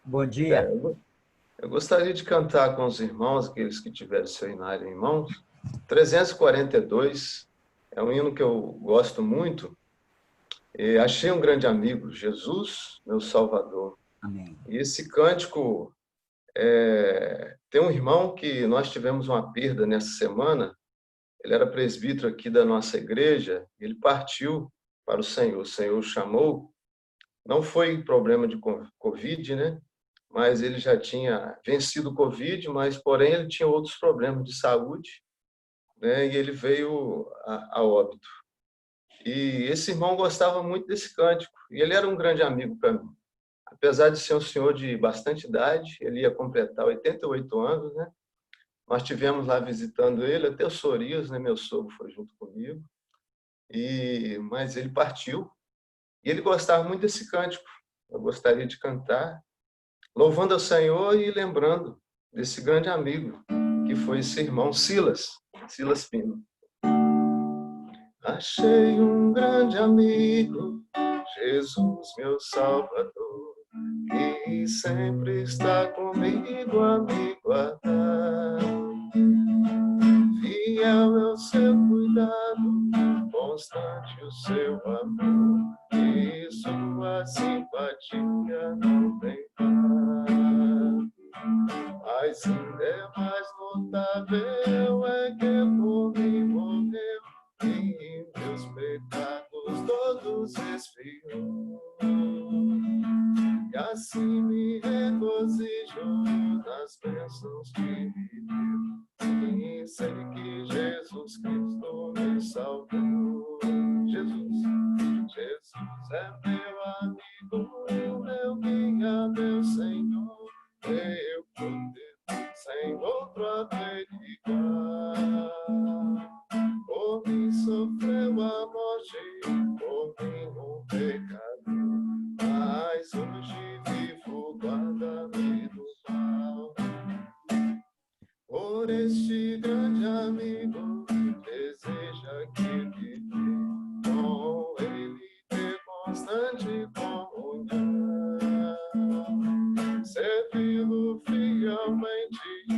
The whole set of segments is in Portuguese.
Bom É, dia. eu gostaria de cantar com os irmãos, aqueles que tiverem seu hinário em mãos. 342 é um hino que eu gosto muito. E achei um grande amigo, Jesus, meu Salvador. Amém. E esse cântico, tem um irmão que nós tivemos uma perda nessa semana. Ele era presbítero aqui da nossa igreja. Ele partiu para o Senhor. O Senhor o chamou. Não foi problema de Covid, né? Mas ele já tinha vencido o Covid, mas, porém, ele tinha outros problemas de saúde, né? E ele veio a óbito. E esse irmão gostava muito desse cântico, e ele era um grande amigo para mim. Apesar de ser um senhor de bastante idade, ele ia completar 88 anos, né? Nós tivemos lá visitando ele, até o Sorias, né? Meu sogro foi junto comigo, mas ele partiu, e ele gostava muito desse cântico. Eu gostaria de cantar, louvando ao Senhor e lembrando desse grande amigo, que foi esse irmão Silas Pino. Achei um grande amigo, Jesus, meu Salvador, que sempre está comigo a me guardar. Fiel é o seu cuidado, constante o seu amor, e sua simpatia não tem par. Mas ainda é mais notável é que por mim morreu e meus pecados todos expiou. E assim me regozijo nas bênçãos que me deu. E sei que Jesus Cristo me salvou. Jesus é meu amigo, meu guia, meu Senhor. Eu poder sem outro averiguar. Por mim sofreu a morte, por mim um pecador, mas hoje vivo guarda-me do mal. Por este grande amigo, deseja que viver com ele ter constante comunhão. Servi-lo fielmente, e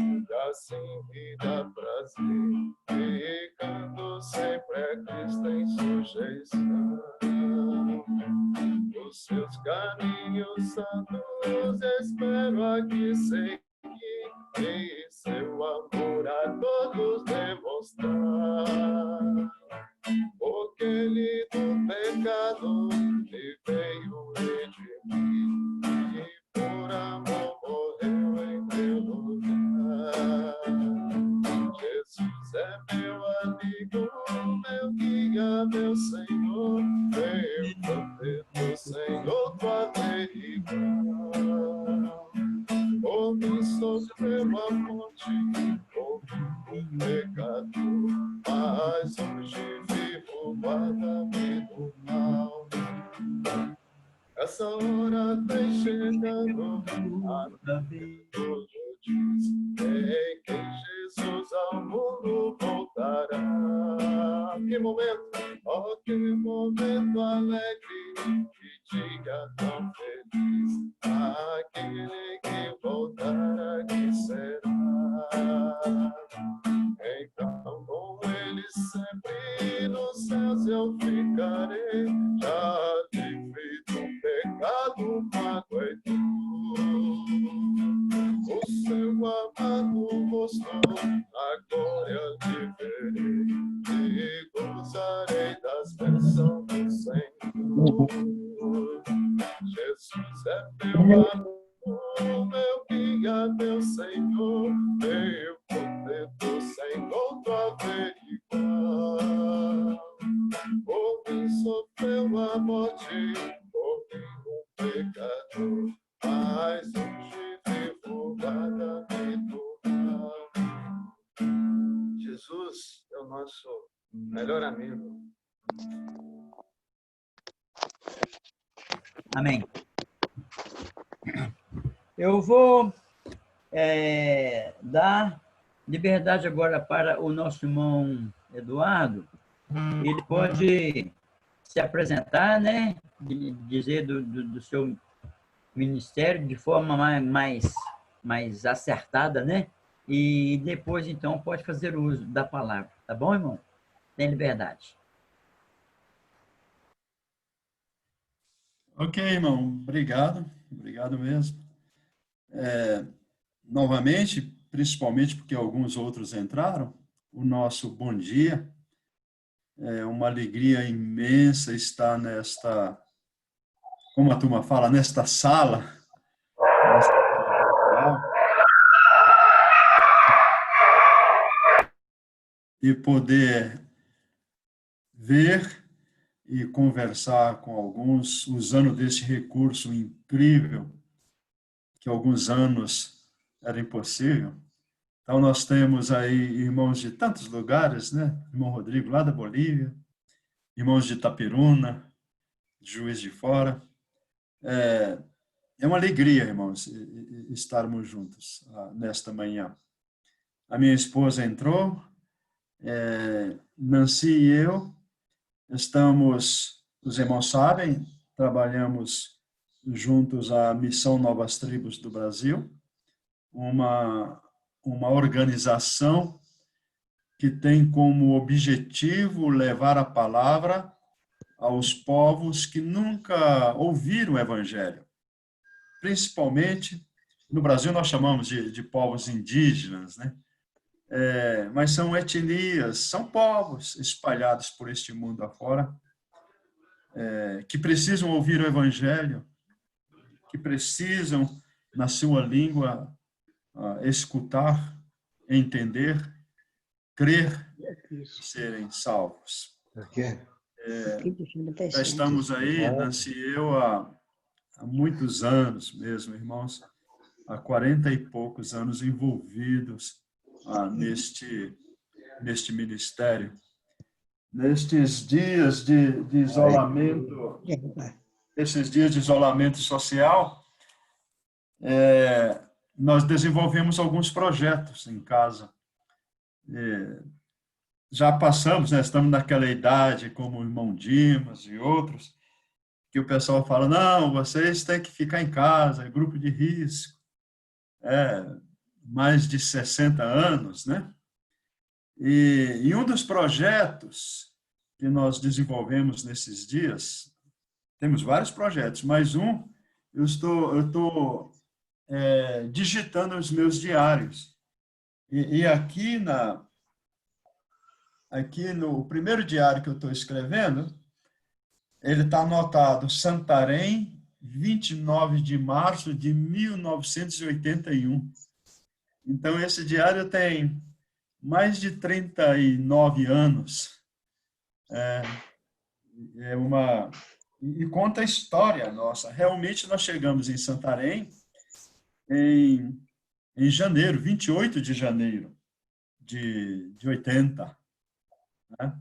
assim me dá prazer, ficando sempre a Cristo em sujeição. Os seus caminhos santos espero aqui seguir, e seu amor a todos demonstrar. Porque ele do pecado me veio redimir, e por amor morreu em meu lugar. Jesus é meu amigo, meu guia, meu Senhor, meu protetor, sem outro averiguar. Por mim sofreu a morte, por mim o pecado, mas hoje vivo guarda-me do mal. Essa hora vem chegando, a todo diz, em que Jesus ao mundo voltará. Que momento, oh, que momento alegre, que dia tão feliz, aquele que voltar aqui será. Então com ele sempre nos céus eu ficarei, já de feito um pecado mágoa e dor. O seu amado rosto a glória de verei, e gozarei das bênçãos do Senhor. Jesus é meu amor, meu guia, meu Senhor, meu protetor, sem outro averiguar. Por mim sofreu a morte, por mim um pecador, mas hoje vivo guarda-me do mal. Jesus é o nosso melhor amigo. Amém. Eu vou dar liberdade agora para o nosso irmão Eduardo. Ele pode se apresentar, né? Dizer do seu ministério de forma mais acertada, né? E depois, então, pode fazer uso da palavra. Tá bom, irmão? Tem liberdade. Ok, irmão. Obrigado. Obrigado mesmo. Novamente, principalmente porque alguns outros entraram, o nosso bom dia. É uma alegria imensa estar nesta, como a turma fala, nesta sala, nesta sala virtual, e poder ver e conversar com alguns, usando desse recurso incrível que há alguns anos era impossível. Então, nós temos aí irmãos de tantos lugares, né? Irmão Rodrigo, lá da Bolívia, irmãos de Itapiruna, de Juiz de Fora. É uma alegria, irmãos, estarmos juntos nesta manhã. A minha esposa entrou, Nancy e eu estamos, os irmãos sabem, trabalhamos juntos a Missão Novas Tribos do Brasil, uma organização que tem como objetivo levar a palavra aos povos que nunca ouviram o Evangelho. Principalmente, no Brasil nós chamamos de povos indígenas, né? Mas são etnias, são povos espalhados por este mundo afora, que precisam ouvir o Evangelho, que precisam, na sua língua, escutar, entender, crer e serem salvos. Já estamos aí, Nancy e eu, há muitos anos mesmo, irmãos, há 40 e poucos anos envolvidos neste ministério. Nestes dias de isolamento, esses dias de isolamento social, nós desenvolvemos alguns projetos em casa. Já passamos, né, estamos naquela idade, como o irmão Dimas e outros, que o pessoal fala, não, vocês têm que ficar em casa, é grupo de risco, mais de 60 anos, né? E um dos projetos que nós desenvolvemos nesses dias, temos vários projetos, mas eu estou digitando os meus diários. E aqui no primeiro diário que eu estou escrevendo, ele está anotado Santarém, 29 de março de 1981. Então, esse diário tem mais de 39 anos. E conta a história nossa. Realmente, nós chegamos em Santarém em janeiro, 28 de janeiro de 80, né?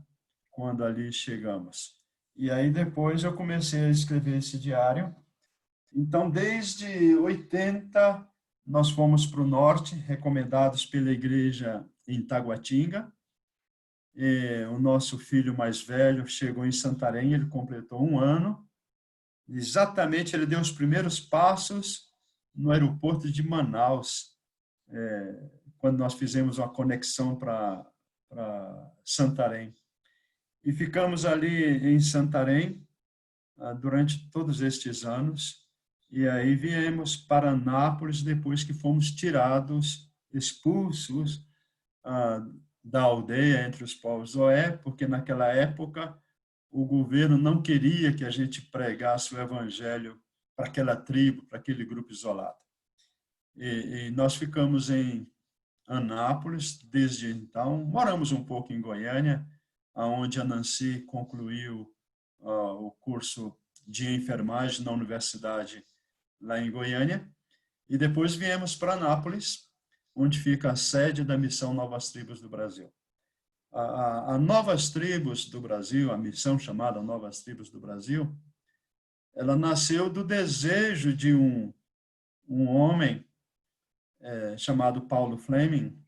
Quando ali chegamos. E aí, depois, eu comecei a escrever esse diário. Então, desde 80, nós fomos para o norte, recomendados pela igreja em Taguatinga. O nosso filho mais velho chegou em Santarém, ele completou 1 ano. Exatamente, ele deu os primeiros passos no aeroporto de Manaus, quando nós fizemos uma conexão para Santarém. E ficamos ali em Santarém durante todos estes anos. E aí viemos para Anápolis depois que fomos expulsos da aldeia entre os povos Oé, porque naquela época o governo não queria que a gente pregasse o evangelho para aquela tribo, para aquele grupo isolado. E nós ficamos em Anápolis desde então. Moramos um pouco em Goiânia, onde a Nancy concluiu o curso de enfermagem na universidade lá em Goiânia. E depois viemos para Anápolis, onde fica a sede da Missão Novas Tribos do Brasil. A Novas Tribos do Brasil, a missão chamada Novas Tribos do Brasil, ela nasceu do desejo de um homem chamado Paulo Fleming,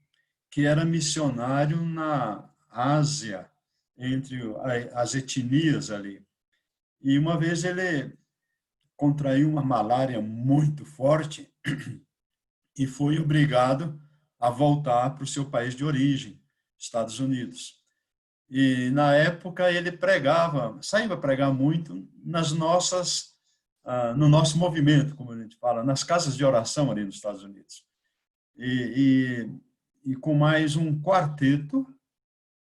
que era missionário na Ásia, entre as etnias ali. E uma vez ele contraiu uma malária muito forte e foi obrigado a voltar para o seu país de origem, Estados Unidos. E, na época, ele saiu a pregar muito no nosso movimento, como a gente fala, nas casas de oração ali nos Estados Unidos. E com mais um quarteto,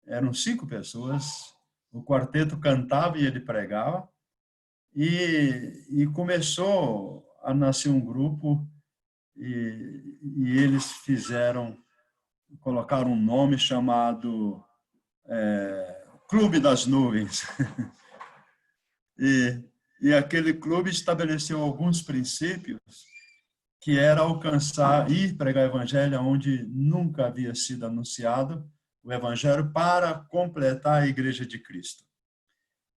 eram 5 pessoas, o quarteto cantava e ele pregava, e começou a nascer um grupo, e eles colocaram um nome chamado Clube das Nuvens. E aquele clube estabeleceu alguns princípios, que era ir pregar o evangelho onde nunca havia sido anunciado o evangelho, para completar a Igreja de Cristo.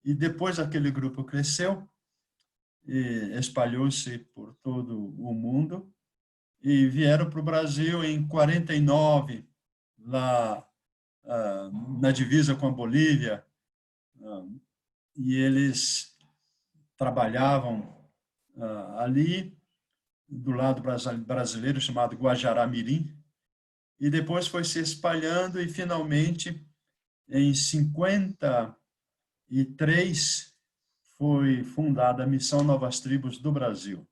E depois aquele grupo cresceu e espalhou-se por todo o mundo, e vieram para o Brasil em 49, lá na divisa com a Bolívia, e eles trabalhavam ali do lado brasileiro, chamado Guajará-Mirim, e depois foi se espalhando, e finalmente em 53 foi fundada a Missão Novas Tribos do Brasil.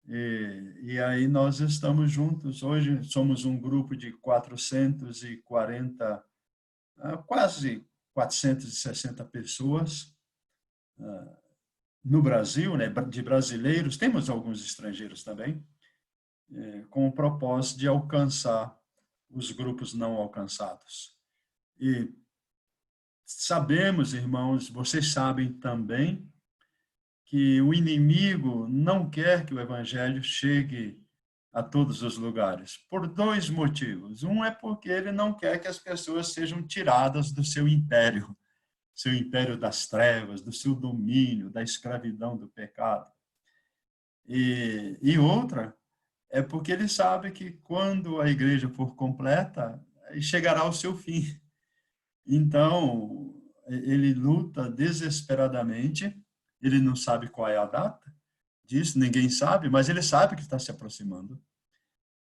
E aí nós estamos juntos. Hoje somos um grupo de 440, quase 460 pessoas no Brasil, né, de brasileiros. Temos alguns estrangeiros também, com o propósito de alcançar os grupos não alcançados. E sabemos, irmãos, vocês sabem também, que o inimigo não quer que o evangelho chegue a todos os lugares, por 2 motivos. Um é porque ele não quer que as pessoas sejam tiradas do seu império das trevas, do seu domínio, da escravidão do pecado. E outra é porque ele sabe que quando a igreja for completa, chegará ao seu fim. Então, ele luta desesperadamente. Ele não sabe qual é a data disso, ninguém sabe, mas ele sabe que está se aproximando.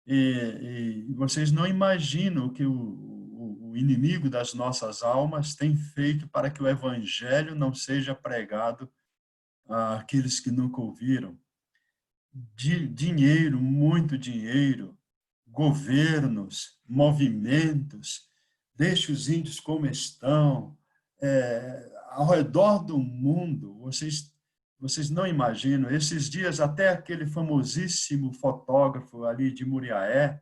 E vocês não imaginam o que o inimigo das nossas almas tem feito para que o evangelho não seja pregado àqueles que nunca ouviram. Dinheiro, muito dinheiro, governos, movimentos, deixe os índios como estão, ao redor do mundo. Vocês não imaginam. Esses dias, até aquele famosíssimo fotógrafo ali de Muriaé,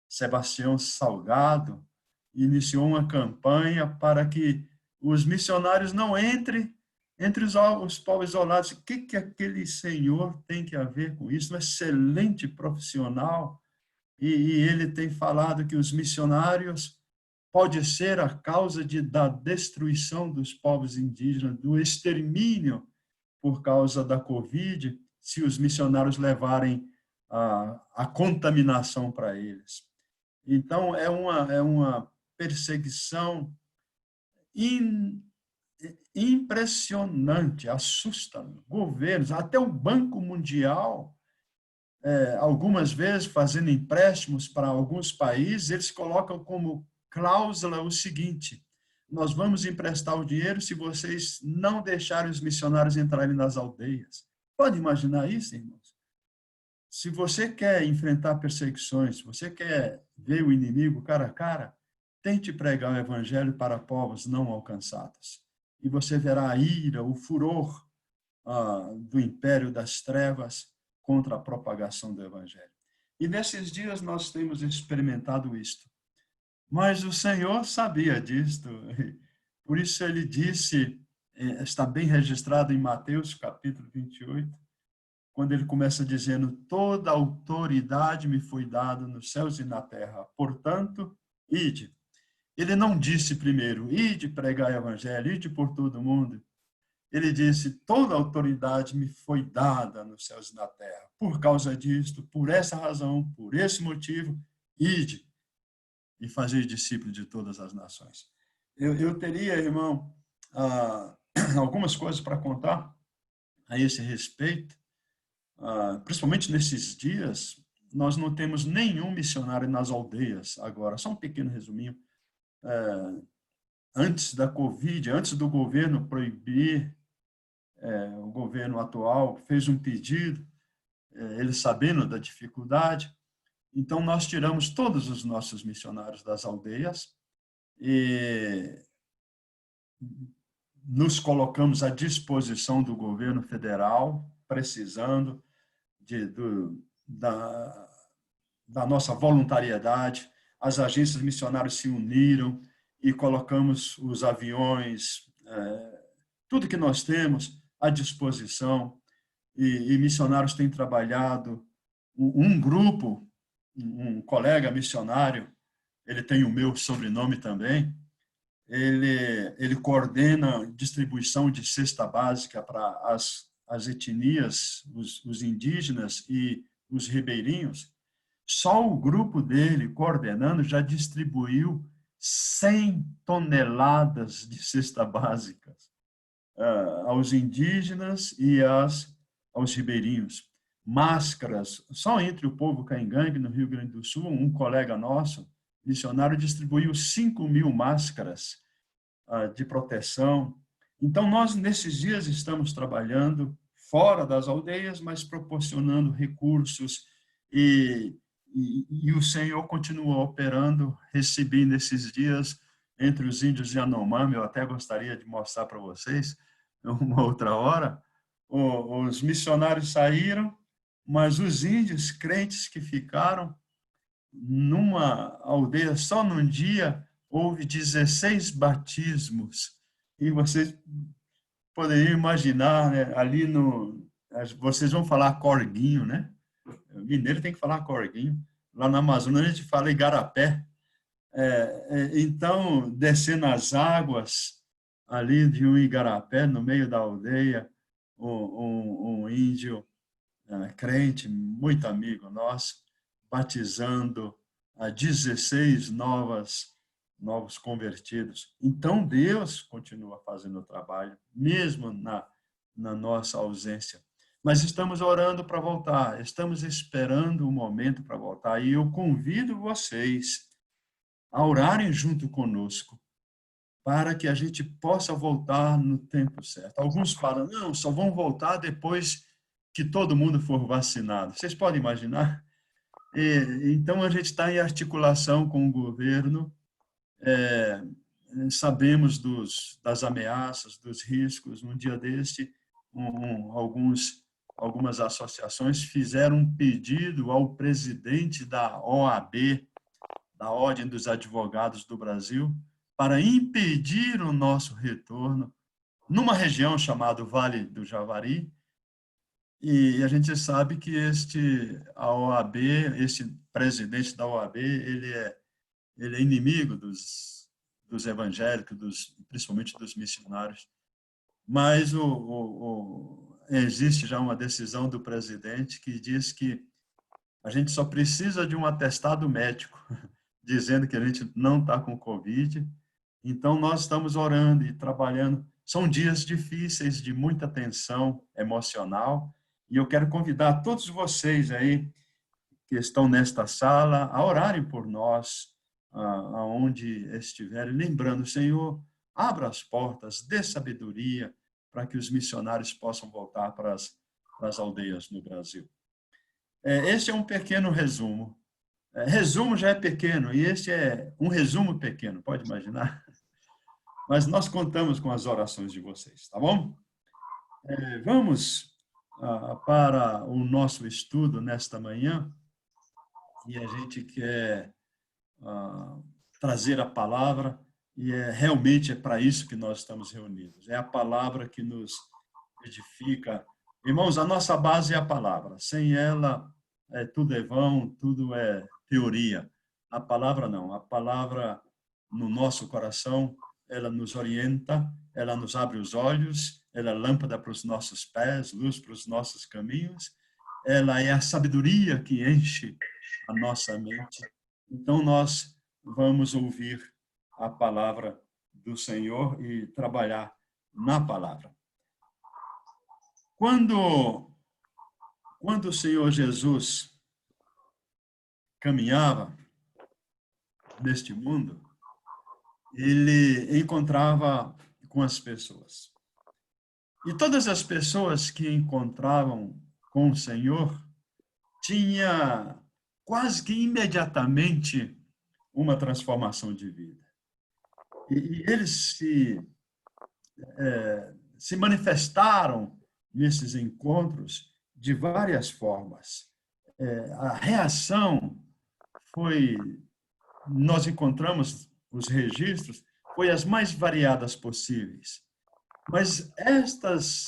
Sebastião Salgado, iniciou uma campanha para que os missionários não entrem entre os povos isolados. O que aquele senhor tem que a ver com isso? Um excelente profissional. E ele tem falado que os missionários pode ser a causa da destruição dos povos indígenas, do extermínio por causa da Covid, se os missionários levarem a contaminação para eles. Então, é uma perseguição impressionante, assustadora. Governos, até o Banco Mundial, algumas vezes fazendo empréstimos para alguns países, eles colocam como cláusula o seguinte: nós vamos emprestar o dinheiro se vocês não deixarem os missionários entrarem nas aldeias. Pode imaginar isso, irmãos? Se você quer enfrentar perseguições, se você quer ver o inimigo cara a cara, tente pregar o evangelho para povos não alcançados. E você verá a ira, o furor do império das trevas contra a propagação do evangelho. E nesses dias nós temos experimentado isto. Mas o Senhor sabia disto. Por isso ele disse, está bem registrado em Mateus capítulo 28, quando ele começa dizendo: toda autoridade me foi dada nos céus e na terra, portanto, ide. Ele não disse primeiro, ide pregar o evangelho, ide por todo mundo. Ele disse: toda autoridade me foi dada nos céus e na terra. Por causa disto, por essa razão, por esse motivo, ide e fazer discípulo de todas as nações. Eu teria, irmão, algumas coisas para contar a esse respeito, principalmente nesses dias, nós não temos nenhum missionário nas aldeias agora. Só um pequeno resuminho. Antes da Covid, antes do governo proibir, o governo atual fez um pedido, ele sabendo da dificuldade. Então, nós tiramos todos os nossos missionários das aldeias e nos colocamos à disposição do governo federal, precisando da nossa voluntariedade. As agências missionárias se uniram e colocamos os aviões, tudo que nós temos à disposição. E missionários têm trabalhado. Um grupo, um colega missionário, ele tem o meu sobrenome também, ele coordena distribuição de cesta básica para as etnias, os indígenas e os ribeirinhos. Só o grupo dele, coordenando, já distribuiu 100 toneladas de cesta básica aos indígenas e aos ribeirinhos. Máscaras, só entre o povo caingangue, no Rio Grande do Sul, um colega nosso, missionário, distribuiu 5.000 máscaras de proteção. Então, nós, nesses dias, estamos trabalhando fora das aldeias, mas proporcionando recursos e o Senhor continua operando. Recebi nesses dias, entre os índios de Yanomami, eu até gostaria de mostrar para vocês, uma outra hora, os missionários saíram, mas os índios crentes que ficaram numa aldeia, só num dia, houve 16 batismos. E vocês poderiam imaginar, né, ali vocês vão falar corguinho, né? O mineiro tem que falar corguinho. Lá na Amazônia a gente fala igarapé. Então, descendo as águas ali de um igarapé, no meio da aldeia, um índio crente, muito amigo nosso, batizando 16 novos convertidos. Então, Deus continua fazendo o trabalho, mesmo na nossa ausência. Mas estamos orando para voltar, estamos esperando o momento para voltar. E eu convido vocês a orarem junto conosco, para que a gente possa voltar no tempo certo. Alguns falam, não, só vão voltar depois que todo mundo for vacinado. Vocês podem imaginar? Então, a gente está em articulação com o governo, sabemos das ameaças, dos riscos. Um dia deste, algumas associações fizeram um pedido ao presidente da OAB, da Ordem dos Advogados do Brasil, para impedir o nosso retorno numa região chamada Vale do Javari. E a gente sabe que a OAB, este presidente da OAB, ele é inimigo dos evangélicos, principalmente dos missionários. Mas existe já uma decisão do presidente que diz que a gente só precisa de um atestado médico dizendo que a gente não está com Covid. Então, nós estamos orando e trabalhando. São dias difíceis, de muita tensão emocional, e eu quero convidar todos vocês aí que estão nesta sala a orarem por nós, aonde estiverem, lembrando, Senhor, abra as portas, dê sabedoria para que os missionários possam voltar para as aldeias no Brasil. Este é um pequeno resumo. Resumo já é pequeno, e este é um resumo pequeno, pode imaginar? Mas nós contamos com as orações de vocês, tá bom? Vamos para o nosso estudo nesta manhã, e a gente quer trazer a palavra, e realmente é para isso que nós estamos reunidos. É a palavra que nos edifica. Irmãos, a nossa base é a palavra. Sem ela, tudo é vão, tudo é teoria. A palavra não. A palavra no nosso coração, ela nos orienta, ela nos abre os olhos, ela é lâmpada para os nossos pés, luz para os nossos caminhos, ela é a sabedoria que enche a nossa mente. Então, nós vamos ouvir a palavra do Senhor e trabalhar na palavra. Quando quando o Senhor Jesus caminhava neste mundo, ele encontrava com as pessoas. E todas as pessoas que encontravam com o Senhor tinha quase que imediatamente uma transformação de vida. E eles se manifestaram nesses encontros de várias formas. A reação foi, nós encontramos os registros, foi as mais variadas possíveis. Mas estas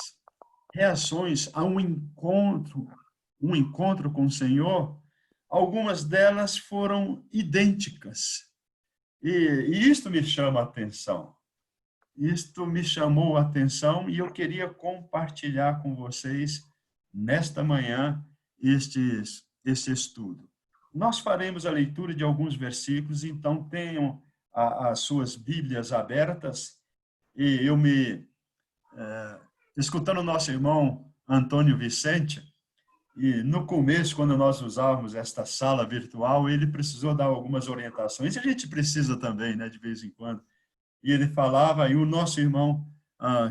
reações a um encontro com o Senhor, algumas delas foram idênticas. E isto me chama a atenção. Isto me chamou a atenção e eu queria compartilhar com vocês, nesta manhã, este estudo. Nós faremos a leitura de alguns versículos, então tenham as suas Bíblias abertas, e eu escutando o nosso irmão Antônio Vicente, e no começo, quando nós usávamos esta sala virtual, ele precisou dar algumas orientações, e a gente precisa também, né, de vez em quando. E ele falava, e o nosso irmão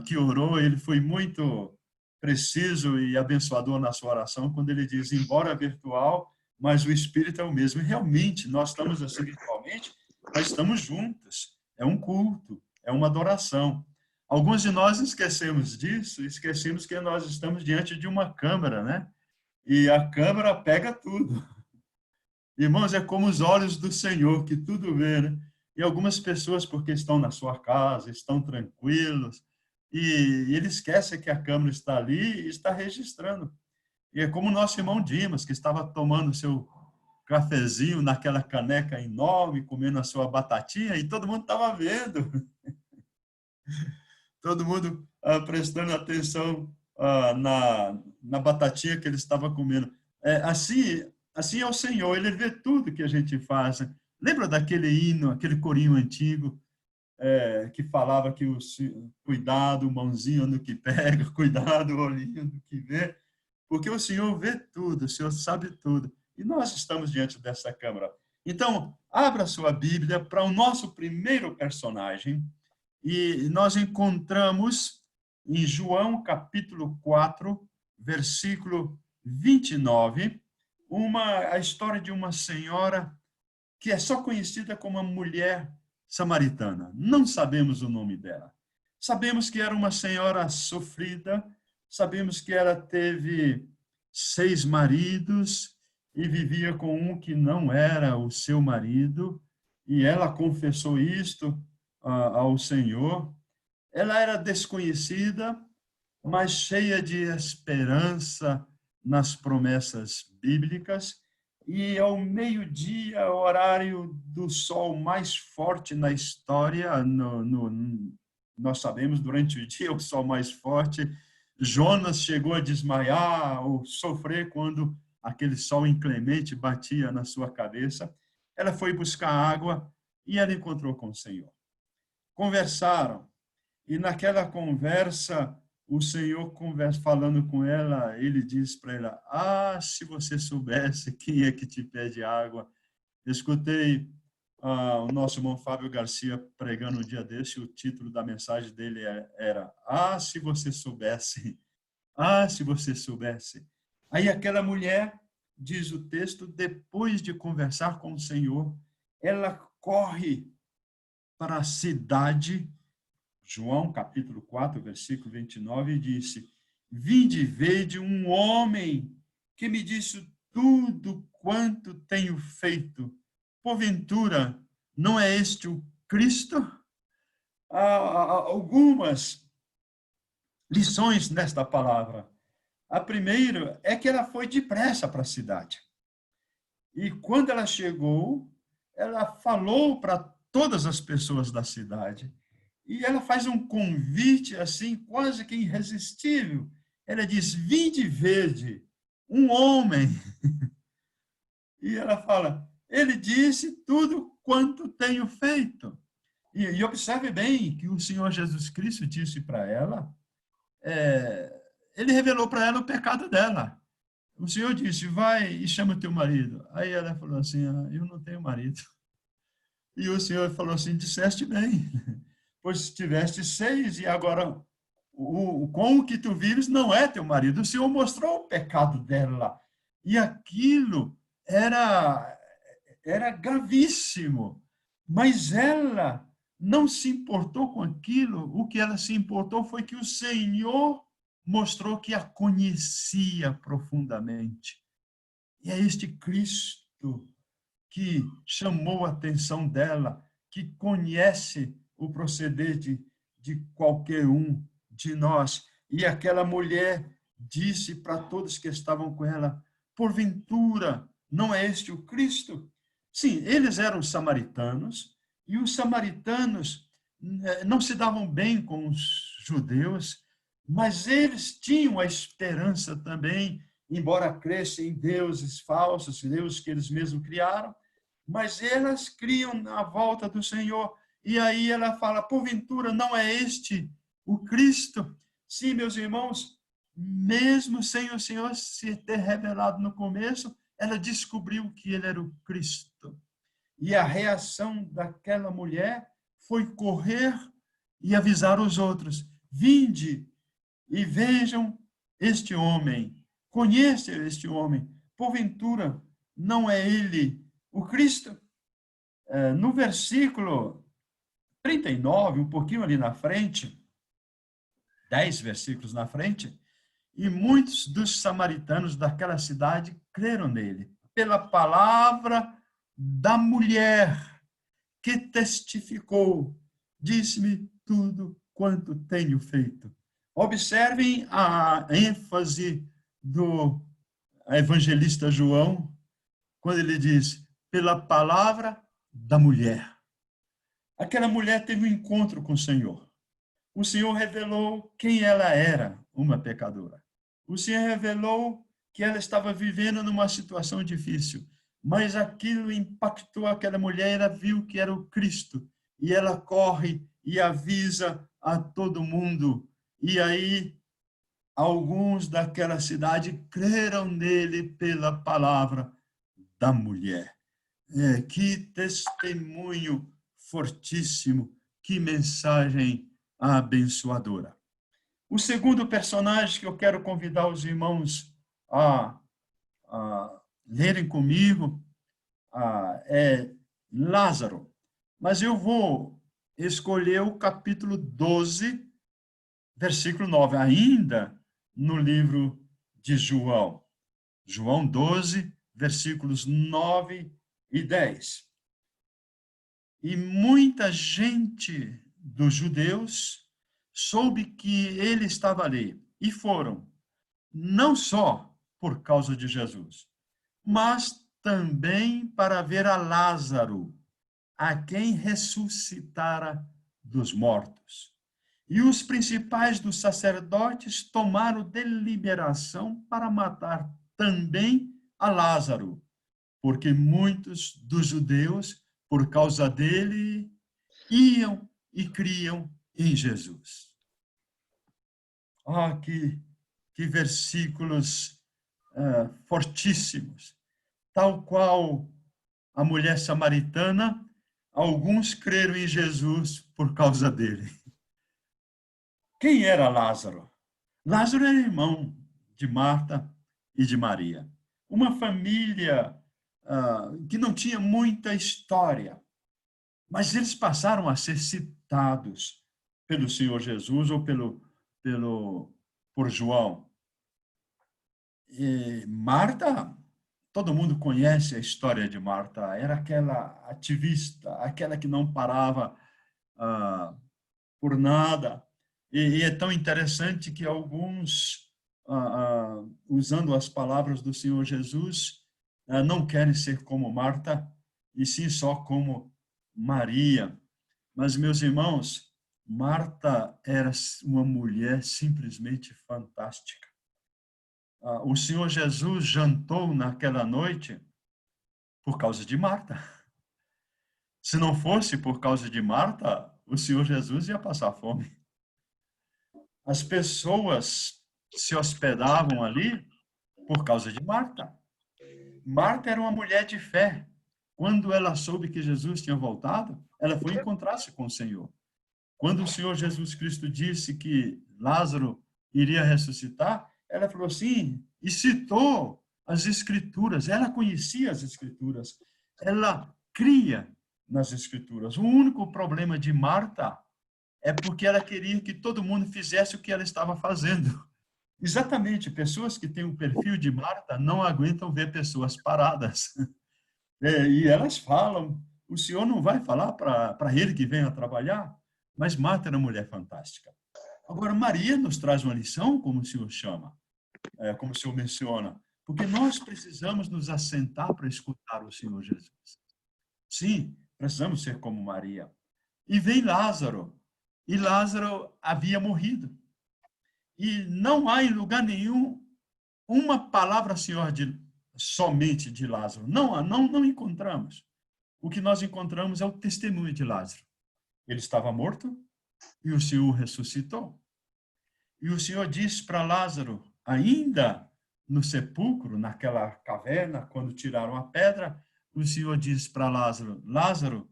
que orou, ele foi muito preciso e abençoador na sua oração, quando ele diz, embora virtual, mas o Espírito é o mesmo. E realmente, nós estamos assim virtualmente, mas estamos juntos. É um culto, é uma adoração. Alguns de nós esquecemos disso, esquecemos que nós estamos diante de uma câmera, né? E a câmera pega tudo. Irmãos, é como os olhos do Senhor, que tudo vê, né? E algumas pessoas, porque estão na sua casa, estão tranquilos, e ele esquece que a câmera está ali e está registrando. E é como o nosso irmão Dimas, que estava tomando seu cafezinho naquela caneca enorme, comendo a sua batatinha, e todo mundo estava vendo. Todo mundo prestando atenção na batatinha que ele estava comendo. Assim é o Senhor, ele vê tudo que a gente faz. Lembra daquele hino, aquele corinho antigo, que falava que cuidado, mãozinha no que pega, cuidado, olhinho no que vê, porque o Senhor vê tudo, o Senhor sabe tudo. E nós estamos diante dessa câmara. Então, abra sua Bíblia para o nosso primeiro personagem, e nós encontramos em João, capítulo 4, versículo 29, a história de uma senhora que é só conhecida como a mulher samaritana. Não sabemos o nome dela. Sabemos que era uma senhora sofrida, sabemos que ela teve 6 maridos e vivia com um que não era o seu marido, e ela confessou isto ao Senhor. Ela era desconhecida, mas cheia de esperança nas promessas bíblicas, e ao meio-dia, horário do sol mais forte na história, nós sabemos, durante o dia, o sol mais forte, Jonas chegou a desmaiar ou sofrer quando aquele sol inclemente batia na sua cabeça. Ela foi buscar água e ela encontrou com o Senhor. Conversaram, e naquela conversa, o Senhor falando com ela, ele diz para ela, se você soubesse quem é que te pede água. Eu escutei o nosso irmão Fábio Garcia pregando um dia desse, o título da mensagem dele era, se você soubesse, se você soubesse. Aí aquela mulher, diz o texto, depois de conversar com o Senhor, ela corre para a cidade. João, capítulo 4, versículo 29, disse, vinde e vede um homem que me disse tudo quanto tenho feito. Porventura, não é este o Cristo? Há algumas lições nesta palavra. A primeira é que ela foi depressa para a cidade. E quando ela chegou, ela falou para todas as pessoas da cidade. E ela faz um convite assim, quase que irresistível. Ela diz, vinde e vede um homem. E ela fala, ele disse tudo quanto tenho feito. E observe bem que o Senhor Jesus Cristo disse para ela, ele revelou para ela o pecado dela. o Senhor disse, vai e chama o teu marido. Aí ela falou assim, eu não tenho marido. E o Senhor falou assim, disseste bem, pois tiveste 6 e agora com o que tu vives não é teu marido. O Senhor mostrou o pecado dela. E aquilo era gravíssimo. Mas ela não se importou com aquilo. O que ela se importou foi que o Senhor mostrou que a conhecia profundamente. E é este Cristo que chamou a atenção dela, que conhece o proceder de qualquer um de nós. E aquela mulher disse para todos que estavam com ela, porventura, não é este o Cristo? Sim, eles eram samaritanos, e os samaritanos não se davam bem com os judeus, mas eles tinham a esperança também, embora crescem em deuses falsos, deuses que eles mesmos criaram, mas elas criam na volta do Senhor. E aí ela fala, porventura, não é este o Cristo? Sim, meus irmãos, mesmo sem o Senhor se ter revelado no começo, ela descobriu que ele era o Cristo. E a reação daquela mulher foi correr e avisar os outros, vinde e vejam este homem, conheçam este homem, porventura, não é ele o Cristo? No versículo 39, um pouquinho ali na frente, 10 versículos na frente, e muitos dos samaritanos daquela cidade creram nele, pela palavra da mulher que testificou, disse-me tudo quanto tenho feito. Observem a ênfase do evangelista João, quando ele diz, pela palavra da mulher. Aquela mulher teve um encontro com o Senhor. O Senhor revelou quem ela era, uma pecadora. O Senhor revelou que ela estava vivendo numa situação difícil, mas aquilo impactou aquela mulher, ela viu que era o Cristo, e ela corre e avisa a todo mundo. E aí, alguns daquela cidade creram nele pela palavra da mulher. Que testemunho fortíssimo, que mensagem abençoadora. O segundo personagem que eu quero convidar os irmãos a lerem comigo é Lázaro. Mas eu vou escolher o capítulo 12, versículo 9, ainda no livro de João. João 12, versículos 9 e 10. E muita gente dos judeus soube que ele estava ali, e foram, não só por causa de Jesus, mas também para ver a Lázaro, a quem ressuscitara dos mortos. E os principais dos sacerdotes tomaram deliberação para matar também a Lázaro, porque muitos dos judeus, por causa dele, iam e criam em Jesus. Que versículos fortíssimos. Tal qual a mulher samaritana, alguns creram em Jesus por causa dele. Quem era Lázaro? Lázaro era irmão de Marta e de Maria. Uma família que não tinha muita história, mas eles passaram a ser citados pelo Senhor Jesus ou por João. E Marta, todo mundo conhece a história de Marta, era aquela ativista, aquela que não parava por nada. E é tão interessante que alguns, usando as palavras do Senhor Jesus, não querem ser como Marta, e sim só como Maria. Mas, meus irmãos, Marta era uma mulher simplesmente fantástica. O Senhor Jesus jantou naquela noite por causa de Marta. Se não fosse por causa de Marta, o Senhor Jesus ia passar fome. As pessoas se hospedavam ali Por causa de Marta. Marta era uma mulher de fé. Quando ela soube que Jesus tinha voltado, ela foi encontrar-se com o Senhor. Quando o Senhor Jesus Cristo disse que Lázaro iria ressuscitar, ela falou assim, e citou as Escrituras. Ela conhecia as Escrituras. Ela cria nas Escrituras. O único problema de Marta é porque ela queria que todo mundo fizesse o que ela estava fazendo. Exatamente, pessoas que têm o perfil de Marta não aguentam ver pessoas paradas. E elas falam, o senhor não vai falar para ele que venha trabalhar? Mas Marta era uma mulher fantástica. Agora, Maria nos traz uma lição, como o senhor chama, como o senhor menciona, porque nós precisamos nos assentar para escutar o Senhor Jesus. Sim, precisamos ser como Maria. E vem Lázaro, e Lázaro havia morrido. E não há em lugar nenhum uma palavra, Senhor, somente de Lázaro. Não encontramos. O que nós encontramos é o testemunho de Lázaro. Ele estava morto e o Senhor ressuscitou. E o Senhor disse para Lázaro, ainda no sepulcro, naquela caverna, quando tiraram a pedra, o Senhor disse para Lázaro, Lázaro,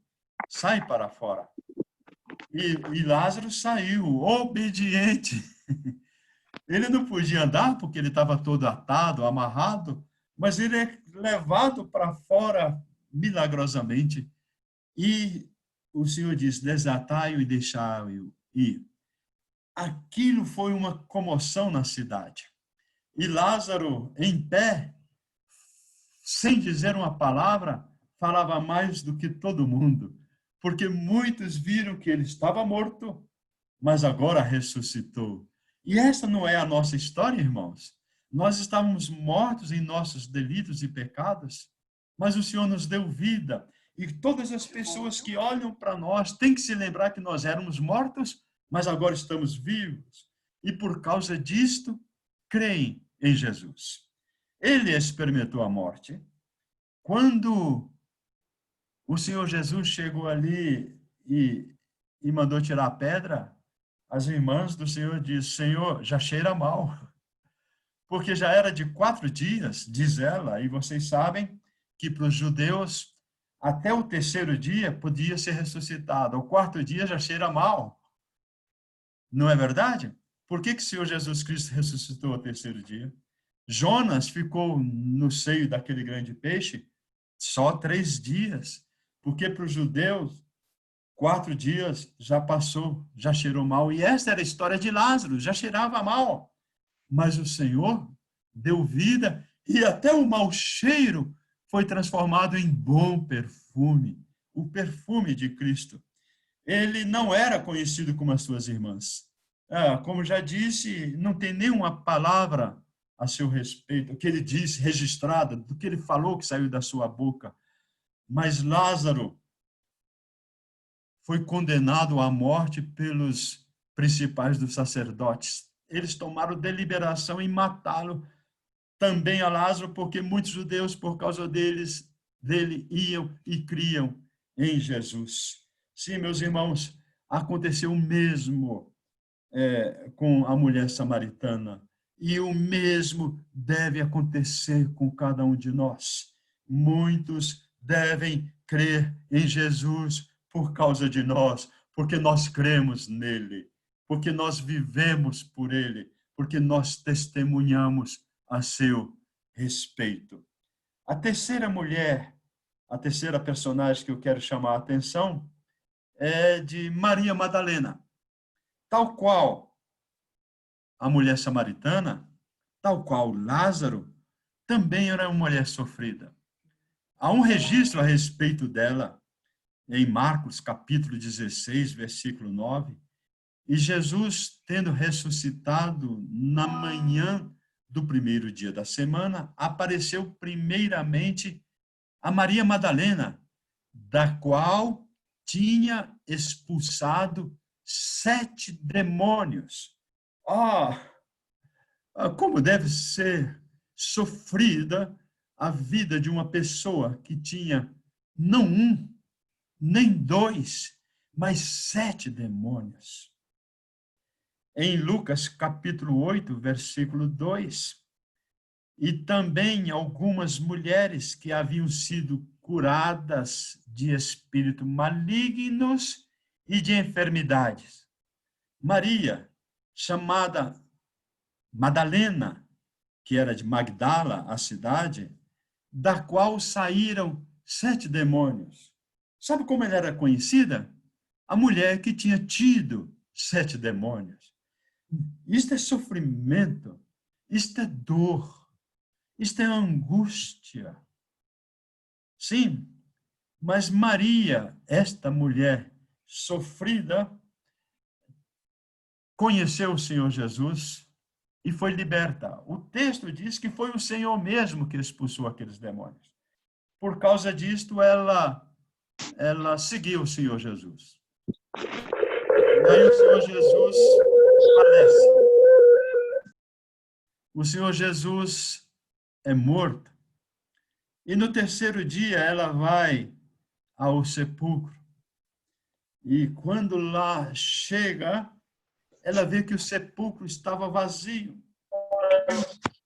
sai para fora. E Lázaro saiu, obediente. Ele não podia andar porque ele estava todo atado, amarrado, mas ele é levado para fora milagrosamente. E o Senhor diz, desatai-o e deixai-o ir. Aquilo foi uma comoção na cidade. E Lázaro, em pé, sem dizer uma palavra, falava mais do que todo mundo, porque muitos viram que ele estava morto, mas agora ressuscitou. E essa não é a nossa história, irmãos. Nós estávamos mortos em nossos delitos e pecados, mas o Senhor nos deu vida. E todas as pessoas que olham para nós têm que se lembrar que nós éramos mortos, mas agora estamos vivos. E por causa disto, creem em Jesus. Ele experimentou a morte. Quando o Senhor Jesus chegou ali e mandou tirar a pedra, as irmãs do Senhor dizem, Senhor, já cheira mal. Porque já era de 4 dias, diz ela, e vocês sabem que para os judeus, até o 3º dia podia ser ressuscitado. Ao 4º dia já cheira mal. Não é verdade? Por que o Senhor Jesus Cristo ressuscitou ao 3º dia? Jonas ficou no seio daquele grande peixe só 3 dias. Porque para os judeus, 4 dias já passou, já cheirou mal. E essa era a história de Lázaro, já cheirava mal. Mas o Senhor deu vida e até o mau cheiro foi transformado em bom perfume, o perfume de Cristo. Ele não era conhecido como as suas irmãs. Como já disse, não tem nenhuma palavra a seu respeito, o que ele disse, registrada, do que ele falou que saiu da sua boca. Mas Lázaro foi condenado à morte pelos principais dos sacerdotes. Eles tomaram deliberação em matá-lo também a Lázaro, porque muitos judeus, por causa dele iam e criam em Jesus. Sim, meus irmãos, aconteceu o mesmo com a mulher samaritana. E o mesmo deve acontecer com cada um de nós. Muitos devem crer em Jesus por causa de nós, porque nós cremos nele, porque nós vivemos por ele, porque nós testemunhamos a seu respeito. A terceira mulher, a terceira personagem que eu quero chamar a atenção é de Maria Madalena. Tal qual a mulher samaritana, tal qual Lázaro, também era uma mulher sofrida. Há um registro a respeito dela em Marcos, capítulo 16, versículo 9. E Jesus, tendo ressuscitado na manhã do 1º dia da semana, apareceu primeiramente a Maria Madalena, da qual tinha expulsado 7 demônios. Como deve ser sofrida a vida de uma pessoa que tinha não 1, nem 2, mas 7 demônios. Em Lucas, capítulo 8, versículo 2, e também algumas mulheres que haviam sido curadas de espíritos malignos e de enfermidades. Maria, chamada Madalena, que era de Magdala, a cidade, da qual saíram 7 demônios. Sabe como ela era conhecida? A mulher que tinha tido 7 demônios. Isto é sofrimento, isto é dor, isto é angústia. Sim, mas Maria, esta mulher sofrida, conheceu o Senhor Jesus e foi liberta. O texto diz que foi o Senhor mesmo que expulsou aqueles demônios. Por causa disto, ela seguiu o Senhor Jesus. E aí o Senhor Jesus falece. O Senhor Jesus é morto. E no terceiro dia ela vai ao sepulcro. E quando lá chega, ela vê que o sepulcro estava vazio.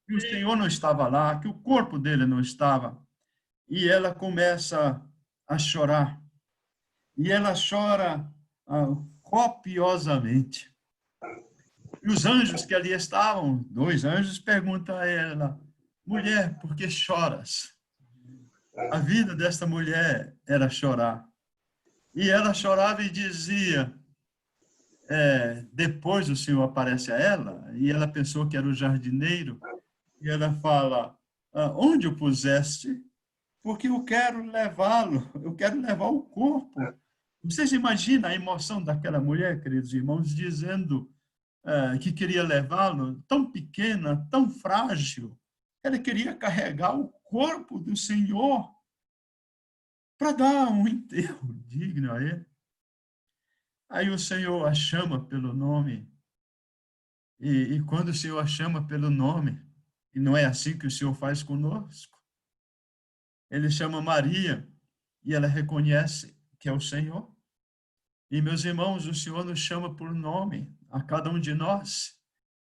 Que o Senhor não estava lá, que o corpo dele não estava. E ela começa a chorar. E ela chora copiosamente. E os anjos que ali estavam, 2 anjos, perguntam a ela: mulher, por que choras? A vida desta mulher era chorar. E ela chorava e dizia, depois o Senhor aparece a ela, e ela pensou que era o jardineiro, e ela fala, onde o puseste? Porque eu quero levá-lo, eu quero levar o corpo. Vocês imaginam a emoção daquela mulher, queridos irmãos, dizendo que queria levá-lo, tão pequena, tão frágil. Ela queria carregar o corpo do Senhor para dar um enterro digno a ele. Aí o Senhor a chama pelo nome. E quando o Senhor a chama pelo nome, e não é assim que o Senhor faz conosco, ele chama Maria e ela reconhece que é o Senhor. E, meus irmãos, o Senhor nos chama por nome a cada um de nós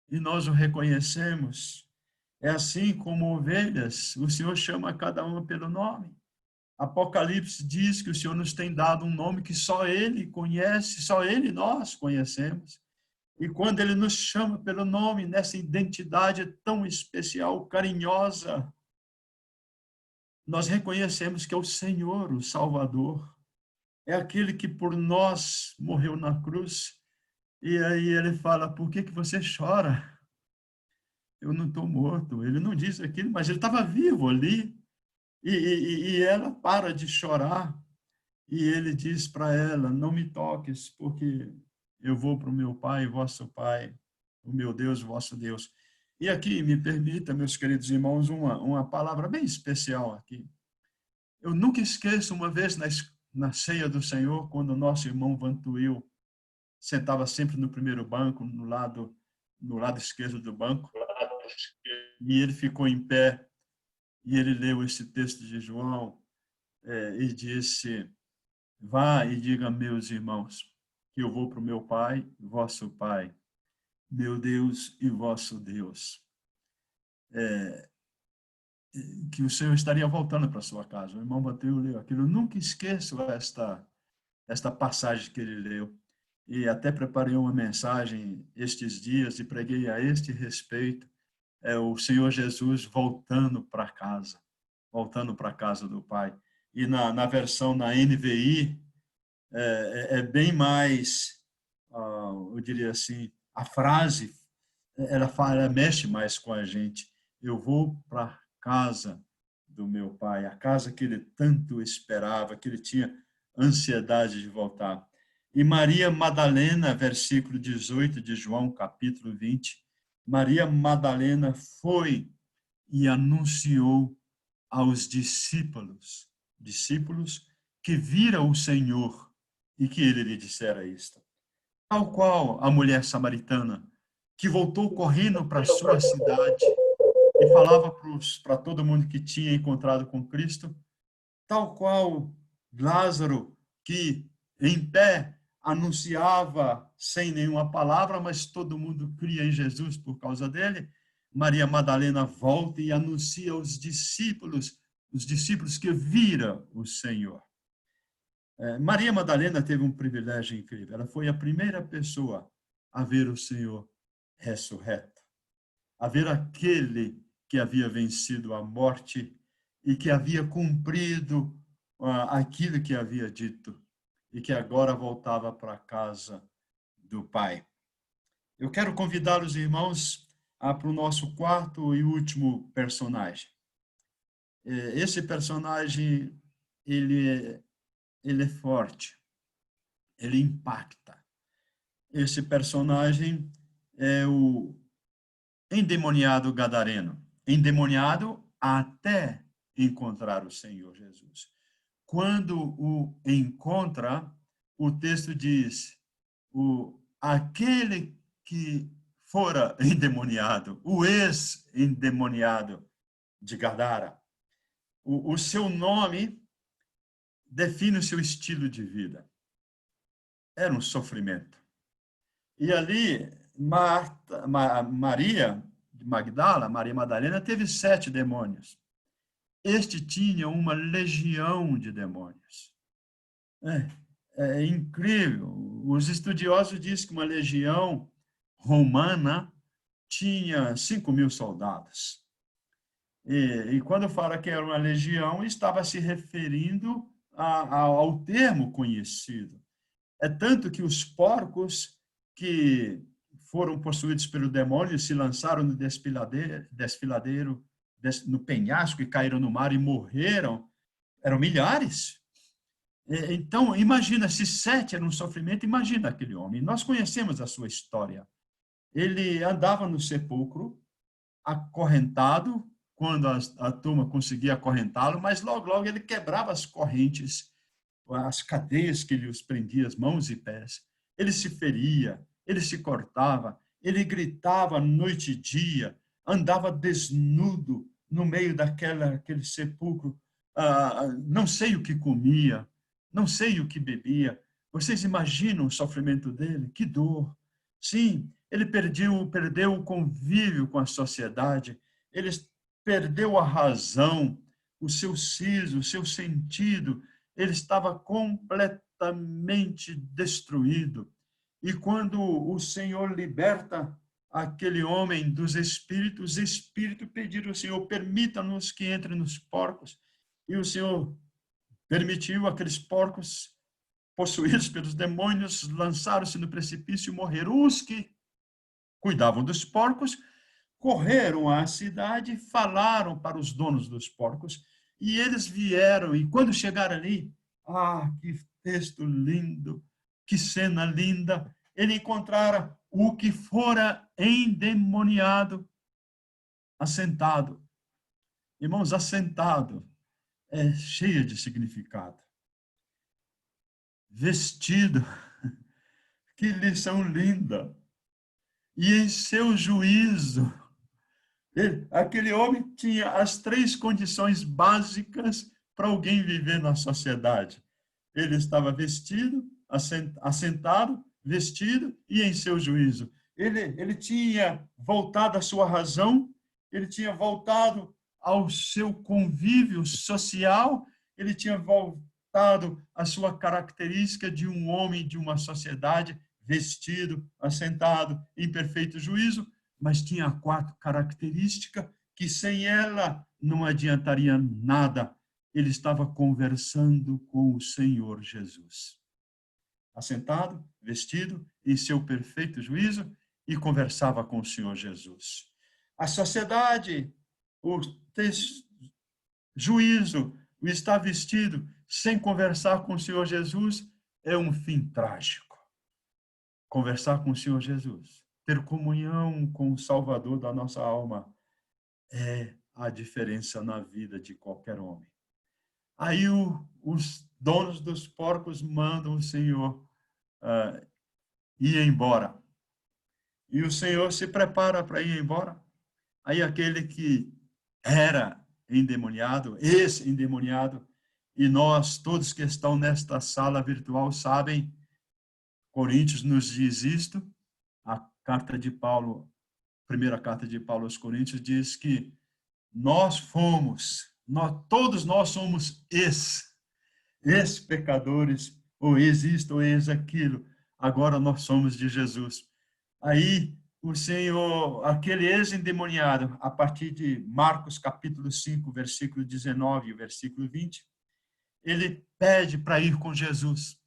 e nós o reconhecemos. É assim como ovelhas, o Senhor chama cada uma pelo nome. Apocalipse diz que o Senhor nos tem dado um nome que só Ele conhece, só Ele e nós conhecemos. E quando Ele nos chama pelo nome, nessa identidade tão especial, carinhosa, nós reconhecemos que é o Senhor, o Salvador. É aquele que por nós morreu na cruz. E aí Ele fala, por que você chora? Eu não estou morto. Ele não disse aquilo, mas ele estava vivo ali. E ela para de chorar. E ele diz para ela, não me toques, porque eu vou para o meu Pai, vosso Pai, o meu Deus, vosso Deus. E aqui, me permita, meus queridos irmãos, uma palavra bem especial aqui. Eu nunca esqueço, uma vez na ceia do Senhor, quando o nosso irmão Vantuil sentava sempre no primeiro banco, no lado esquerdo do banco, e ele ficou em pé, e ele leu esse texto de João, e disse, vá e diga a meus irmãos, que eu vou para o meu Pai, vosso Pai, meu Deus e vosso Deus. Que o Senhor estaria voltando para sua casa. O irmão Mateus leu aquilo. Eu nunca esqueço esta passagem que ele leu. E até preparei uma mensagem estes dias e preguei a este respeito. O Senhor Jesus voltando para casa do Pai. E na versão na NVI, bem mais, eu diria assim, a frase, ela mexe mais com a gente. Eu vou para a casa do meu Pai, a casa que ele tanto esperava, que ele tinha ansiedade de voltar. E Maria Madalena, versículo 18 de João, capítulo 20, Maria Madalena foi e anunciou aos discípulos que viram o Senhor e que ele lhe dissera isto. Tal qual a mulher samaritana, que voltou correndo para sua cidade e falava para todo mundo que tinha encontrado com Cristo, tal qual Lázaro, que em pé anunciava sem nenhuma palavra, mas todo mundo cria em Jesus por causa dele, Maria Madalena volta e anuncia aos discípulos, os discípulos que viram o Senhor. Maria Madalena teve um privilégio incrível. Ela foi a primeira pessoa a ver o Senhor ressurreto, a ver aquele que havia vencido a morte e que havia cumprido aquilo que havia dito e que agora voltava para a casa do Pai. Eu quero convidar os irmãos para o nosso quarto e último personagem. Esse personagem, ele é forte, ele impacta. Esse personagem é o endemoniado gadareno, endemoniado até encontrar o Senhor Jesus. Quando o encontra, o texto diz, aquele que fora endemoniado, o ex-endemoniado de Gadara, o seu nome define o seu estilo de vida. Era um sofrimento. E ali, Maria de Magdala, Maria Madalena, teve 7 demônios. Este tinha uma legião de demônios. É incrível. Os estudiosos dizem que uma legião romana tinha 5.000 soldados. E quando fala que era uma legião, estava se referindo ao termo conhecido. É tanto que os porcos que foram possuídos pelo demônio se lançaram no desfiladeiro, no penhasco, e caíram no mar e morreram, eram milhares. Então, imagina, se 7 era um sofrimento, imagina aquele homem. Nós conhecemos a sua história. Ele andava no sepulcro, acorrentado, quando a turma conseguia acorrentá-lo, mas logo ele quebrava as correntes, as cadeias que lhe os prendia, as mãos e pés. Ele se feria, ele se cortava, ele gritava noite e dia, andava desnudo no meio daquele sepulcro. Não sei o que comia, não sei o que bebia. Vocês imaginam o sofrimento dele? Que dor! Sim, ele perdeu o convívio com a sociedade, ele perdeu a razão, o seu siso, o seu sentido, ele estava completamente destruído. E quando o Senhor liberta aquele homem dos espíritos, os espíritos pediram ao Senhor, permita-nos que entre nos porcos. E o Senhor permitiu. Aqueles porcos, possuídos pelos demônios, lançaram-se no precipício e morreram. Os que cuidavam dos porcos correram à cidade, falaram para os donos dos porcos, e eles vieram, e quando chegaram ali, que texto lindo, que cena linda, ele encontrara o que fora endemoniado, assentado. Irmãos, assentado é cheio de significado. Vestido, que lição linda. E em seu juízo, aquele homem tinha as 3 condições básicas para alguém viver na sociedade. Ele estava vestido, assentado, vestido e em seu juízo. Ele tinha voltado à sua razão, ele tinha voltado ao seu convívio social, ele tinha voltado à sua característica de um homem de uma sociedade, vestido, assentado, em perfeito juízo, mas tinha a 4ª característica que sem ela não adiantaria nada. Ele estava conversando com o Senhor Jesus. Assentado, vestido, em seu perfeito juízo, e conversava com o Senhor Jesus. A sociedade, o juízo, o estar vestido sem conversar com o Senhor Jesus é um fim trágico. Conversar com o Senhor Jesus, ter comunhão com o Salvador da nossa alma, é a diferença na vida de qualquer homem. Aí os donos dos porcos mandam o Senhor ir embora. E o Senhor se prepara para ir embora. Aí aquele que era endemoniado, ex-endemoniado, e nós, todos que estão nesta sala virtual, sabem, Coríntios nos diz isto, a carta de Paulo, primeira carta de Paulo aos Coríntios, diz que todos nós somos ex-pecadores, ou ex-isto, ou ex-aquilo. Agora nós somos de Jesus. Aí o Senhor, aquele ex-endemoniado, a partir de Marcos capítulo 5, versículo 19 e versículo 20, ele pede para ir com Jesus.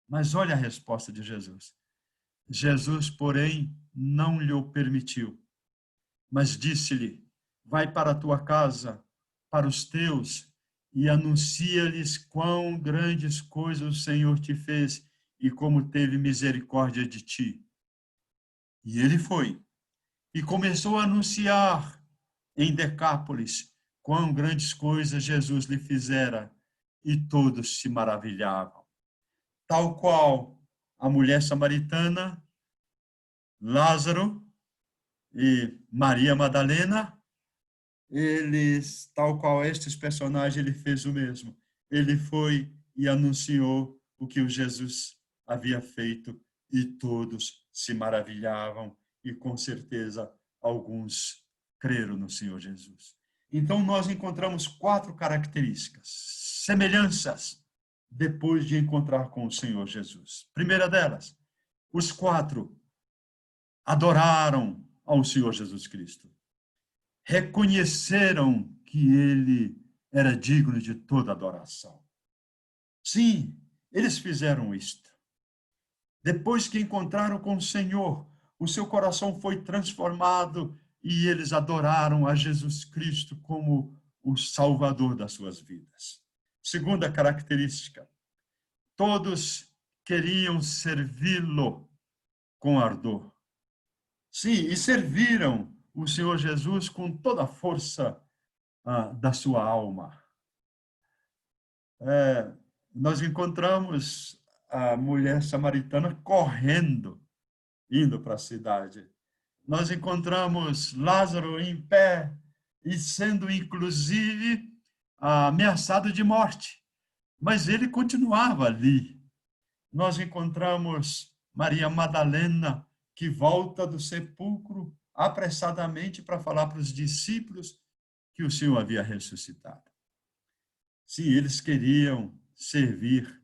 Mas olha a resposta de Jesus. Jesus, porém, não lhe o permitiu, mas disse-lhe: vai para a tua casa, para os teus, e anuncia-lhes quão grandes coisas o Senhor te fez e como teve misericórdia de ti. E ele foi, e começou a anunciar em Decápolis quão grandes coisas Jesus lhe fizera, e todos se maravilhavam. Tal qual a mulher samaritana, Lázaro e Maria Madalena, eles, tal qual estes personagens, ele fez o mesmo. Ele foi e anunciou o que o Jesus havia feito e todos se maravilhavam e, com certeza, alguns creram no Senhor Jesus. Então, nós encontramos 4 características, semelhanças, depois de encontrar com o Senhor Jesus. Primeira delas, os 4 adoraram ao Senhor Jesus Cristo. Reconheceram que ele era digno de toda adoração. Sim, eles fizeram isto. Depois que encontraram com o Senhor, o seu coração foi transformado e eles adoraram a Jesus Cristo como o Salvador das suas vidas. Segunda característica, todos queriam servi-lo com ardor. Sim, e serviram o Senhor Jesus com toda a força da sua alma. Nós encontramos a mulher samaritana correndo, indo para a cidade. Nós encontramos Lázaro em pé e sendo, inclusive, ameaçado de morte. Mas ele continuava ali. Nós encontramos Maria Madalena, que volta do sepulcro apressadamente para falar para os discípulos que o Senhor havia ressuscitado. Sim, eles queriam servir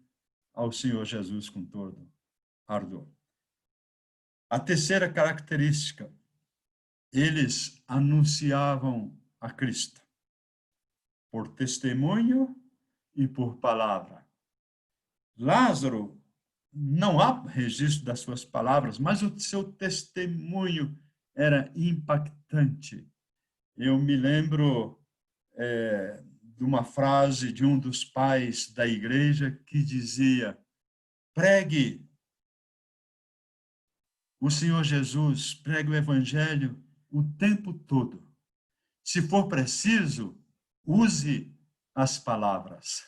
ao Senhor Jesus com todo ardor. A terceira característica, eles anunciavam a Cristo por testemunho e por palavra. Lázaro, não há registro das suas palavras, mas o seu testemunho era impactante. Eu me lembro de uma frase de um dos pais da igreja que dizia: pregue o Senhor Jesus, pregue o Evangelho o tempo todo. Se for preciso, use as palavras.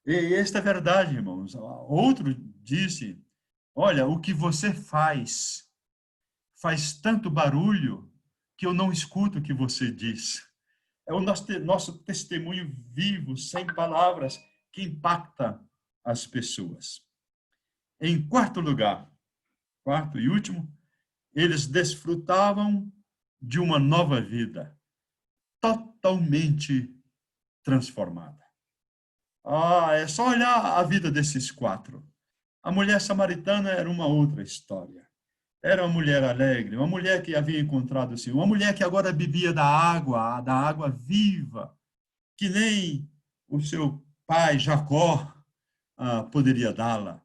E esta é verdade, irmãos. Outro disse: olha, o que você faz tanto barulho que eu não escuto o que você diz. É o nosso testemunho vivo, sem palavras, que impacta as pessoas. Em quarto lugar, quarto e último, eles desfrutavam de uma nova vida, totalmente transformada. É só olhar a vida desses 4. A mulher samaritana era uma outra história. Era uma mulher alegre, uma mulher que havia encontrado o Senhor, uma mulher que agora bebia da água viva, que nem o seu pai Jacó poderia dá-la.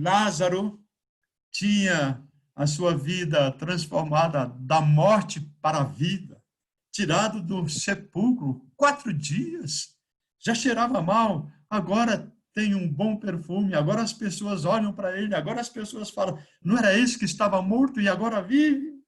Lázaro tinha a sua vida transformada da morte para a vida, tirado do sepulcro 4 dias, já cheirava mal, agora tem um bom perfume, agora as pessoas olham para ele, agora as pessoas falam, não era esse que estava morto e agora vive?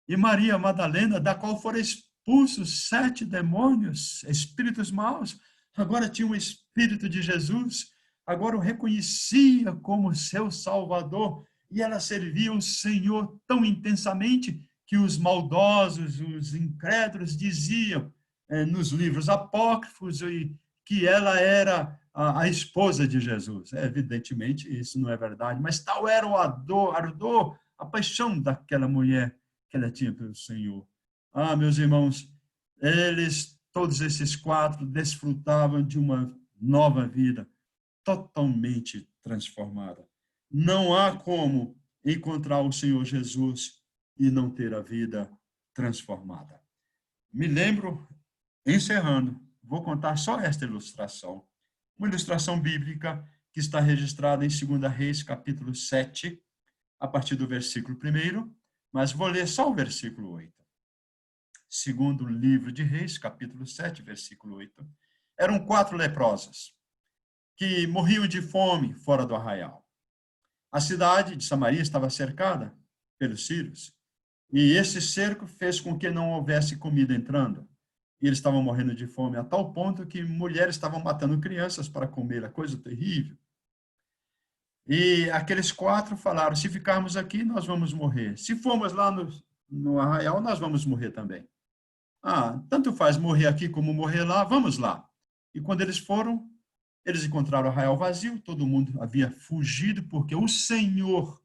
E Maria Madalena, da qual foram expulsos 7 demônios, espíritos maus, agora tinha o Espírito de Jesus, agora o reconhecia como seu Salvador, e ela servia o Senhor tão intensamente que os maldosos, os incrédulos diziam nos livros apócrifos que ela era a esposa de Jesus. Evidentemente, isso não é verdade, mas tal era o ardor a paixão daquela mulher que ela tinha pelo Senhor. Ah, meus irmãos, todos esses 4, desfrutavam de uma nova vida totalmente transformada. Não há como encontrar o Senhor Jesus e não ter a vida transformada. Me lembro, encerrando, vou contar só esta ilustração. Uma ilustração bíblica que está registrada em 2 Reis, capítulo 7, a partir do versículo 1, mas vou ler só o versículo 8. Segundo livro de Reis, capítulo 7, versículo 8. Eram 4 leprosos que morriam de fome fora do arraial. A cidade de Samaria estava cercada pelos sírios, e esse cerco fez com que não houvesse comida entrando. E eles estavam morrendo de fome a tal ponto que mulheres estavam matando crianças para comer, a coisa terrível. E aqueles 4 falaram, se ficarmos aqui, nós vamos morrer. Se formos lá no arraial, nós vamos morrer também. Ah, tanto faz morrer aqui como morrer lá, vamos lá. E quando eles foram, eles encontraram o arraial vazio, todo mundo havia fugido, porque o Senhor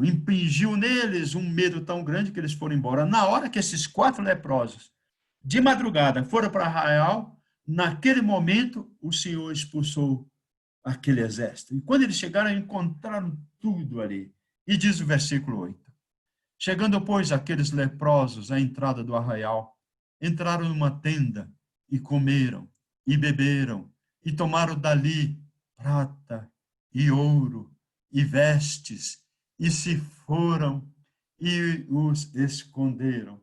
impingiu neles um medo tão grande que eles foram embora. Na hora que esses 4 leprosos, de madrugada, foram para o arraial, naquele momento, o Senhor expulsou aquele exército. E quando eles chegaram, encontraram tudo ali. E diz o versículo 8. Chegando, pois, aqueles leprosos à entrada do arraial, entraram numa tenda e comeram, e beberam, e tomaram dali prata e ouro, e vestes, e se foram, e os esconderam.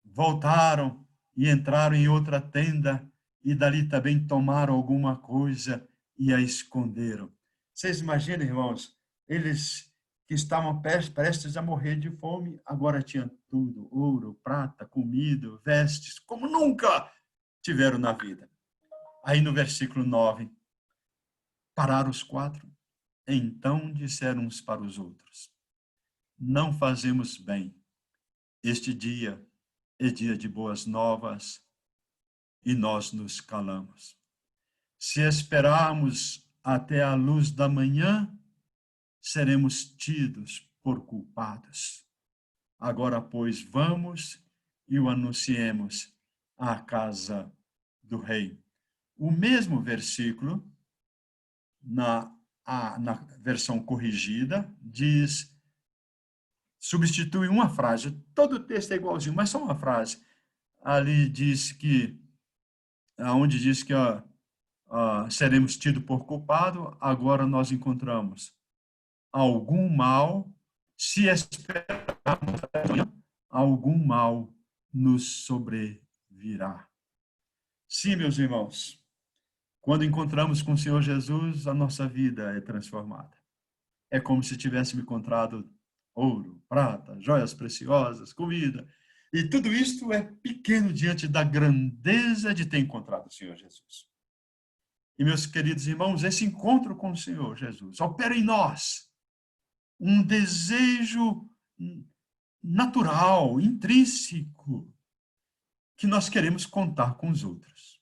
Voltaram e entraram em outra tenda, e dali também tomaram alguma coisa e a esconderam. Vocês imaginam, irmãos, eles que estavam prestes a morrer de fome, agora tinham tudo, ouro, prata, comida, vestes, como nunca tiveram na vida. Aí no versículo 9, pararam os 4, então disseram uns para os outros, não fazemos bem, este dia é dia de boas novas e nós nos calamos. Se esperarmos até a luz da manhã, seremos tidos por culpados. Agora, pois, vamos e o anunciemos à casa do rei. O mesmo versículo, na versão corrigida, substitui uma frase. Todo o texto é igualzinho, mas só uma frase. Ali diz que, onde diz que seremos tidos por culpado, agora nós encontramos algum mal, se esperarmos amanhã, algum mal nos sobrevirá. Sim, meus irmãos, quando encontramos com o Senhor Jesus, a nossa vida é transformada. É como se tivéssemos encontrado ouro, prata, joias preciosas, comida. E tudo isto é pequeno diante da grandeza de ter encontrado o Senhor Jesus. E, meus queridos irmãos, esse encontro com o Senhor Jesus opera em nós um desejo natural, intrínseco, que nós queremos contar com os outros.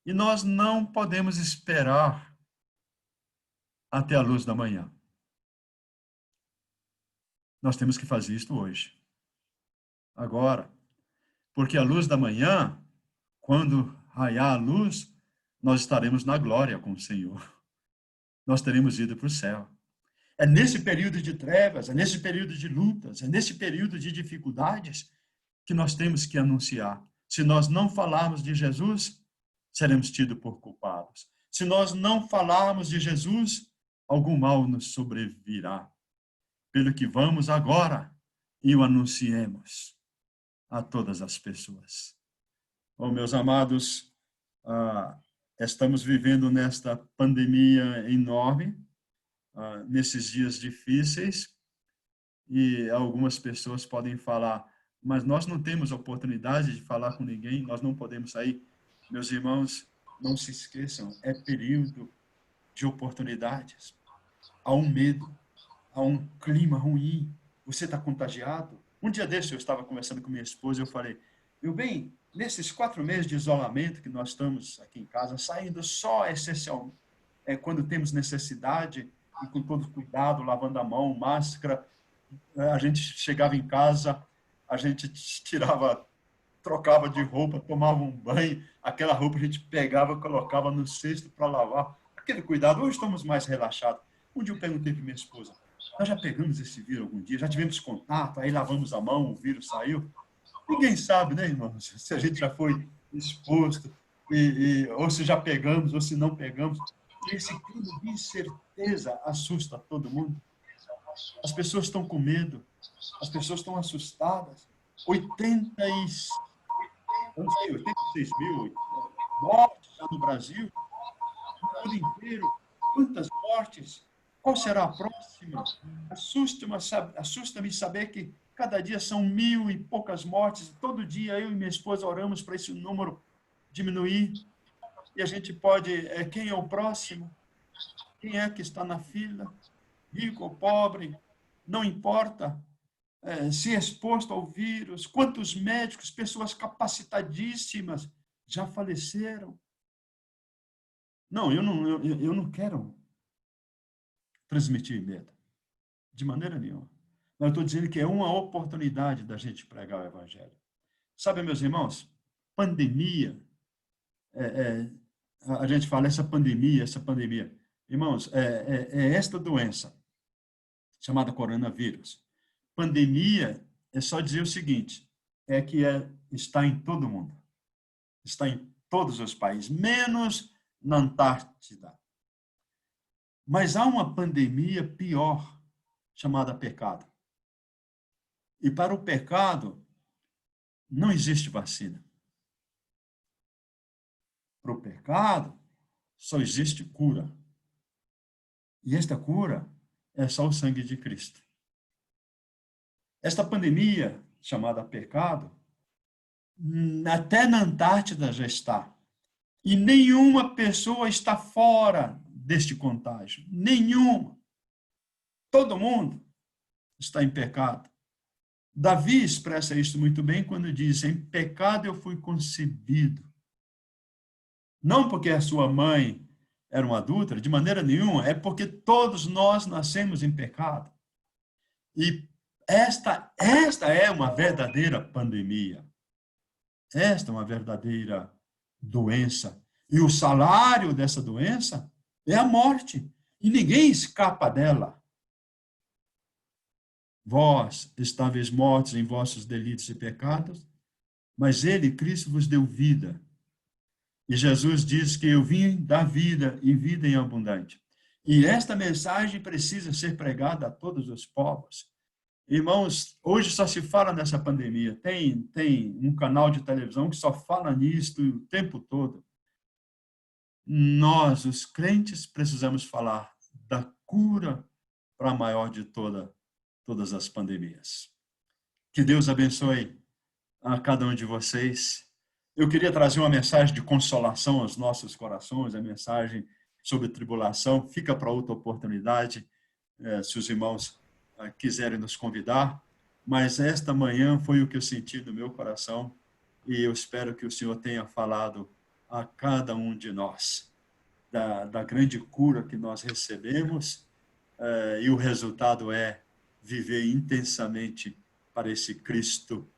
E nós não podemos esperar até a luz da manhã. Nós temos que fazer isto hoje, agora, porque a luz da manhã, quando raiar a luz, nós estaremos na glória com o Senhor. Nós teremos ido para o céu. É nesse período de trevas, é nesse período de lutas, é nesse período de dificuldades que nós temos que anunciar. Se nós não falarmos de Jesus, seremos tidos por culpados. Se nós não falarmos de Jesus, algum mal nos sobrevirá. Pelo que vamos agora e o anunciemos a todas as pessoas. Oh, meus amados, estamos vivendo nesta pandemia enorme, nesses dias difíceis, e algumas pessoas podem falar, mas nós não temos oportunidade de falar com ninguém, nós não podemos sair. Meus irmãos, não se esqueçam, é período de oportunidades. Há um medo, há um clima ruim, você está contagiado. Um dia desse eu estava conversando com minha esposa e eu falei, meu bem, nesses 4 meses de isolamento que nós estamos aqui em casa, saindo só essencialmente, quando temos necessidade, e com todo cuidado, lavando a mão, máscara. A gente chegava em casa, a gente tirava, trocava de roupa, tomava um banho, aquela roupa a gente pegava, colocava no cesto para lavar. Aquele cuidado. Hoje estamos mais relaxados. Um dia eu perguntei para minha esposa, nós já pegamos esse vírus algum dia? Já tivemos contato? Aí lavamos a mão, o vírus saiu? Ninguém sabe, né, irmãos? Se a gente já foi exposto, ou se já pegamos, ou se não pegamos. E esse clima de incerteza assusta todo mundo. As pessoas estão com medo, as pessoas estão assustadas. 86 mil mortes já no Brasil, no mundo inteiro. Quantas mortes? Qual será a próxima? Assusta-me saber que cada dia são 1.000 e poucas mortes. Todo dia eu e minha esposa oramos para esse número diminuir. E a gente pode... Quem é o próximo? Quem é que está na fila? Rico ou pobre? Não importa. Se exposto ao vírus. Quantos médicos, pessoas capacitadíssimas já faleceram? Não, eu não quero transmitir medo. De maneira nenhuma. Mas eu estou dizendo que é uma oportunidade da gente pregar o Evangelho. Sabe, meus irmãos, pandemia, a gente fala essa pandemia. Irmãos, esta doença, chamada coronavírus. Pandemia é só dizer o seguinte, está em todo mundo. Está em todos os países, menos na Antártida. Mas há uma pandemia pior, chamada pecado. E para o pecado, não existe vacina. Para o pecado, só existe cura. E esta cura é só o sangue de Cristo. Esta pandemia, chamada pecado, até na Antártida já está. E nenhuma pessoa está fora deste contágio. Nenhuma. Todo mundo está em pecado. Davi expressa isso muito bem quando diz, em pecado eu fui concebido. Não porque a sua mãe era uma adúltera, de maneira nenhuma, é porque todos nós nascemos em pecado. E esta é uma verdadeira pandemia. Esta é uma verdadeira doença. E o salário dessa doença é a morte. E ninguém escapa dela. Vós estáveis mortos em vossos delitos e pecados, mas ele, Cristo, vos deu vida. E Jesus diz que eu vim dar vida e vida em abundante. E esta mensagem precisa ser pregada a todos os povos. Irmãos, hoje só se fala nessa pandemia. Tem um canal de televisão que só fala nisso o tempo todo. Nós, os crentes, precisamos falar da cura para a maior de todas as pandemias. Que Deus abençoe a cada um de vocês. Eu queria trazer uma mensagem de consolação aos nossos corações, a mensagem sobre tribulação. Fica para outra oportunidade, se os irmãos quiserem nos convidar. Mas esta manhã foi o que eu senti no meu coração e eu espero que o Senhor tenha falado a cada um de nós da grande cura que nós recebemos e o resultado é viver intensamente para esse Cristo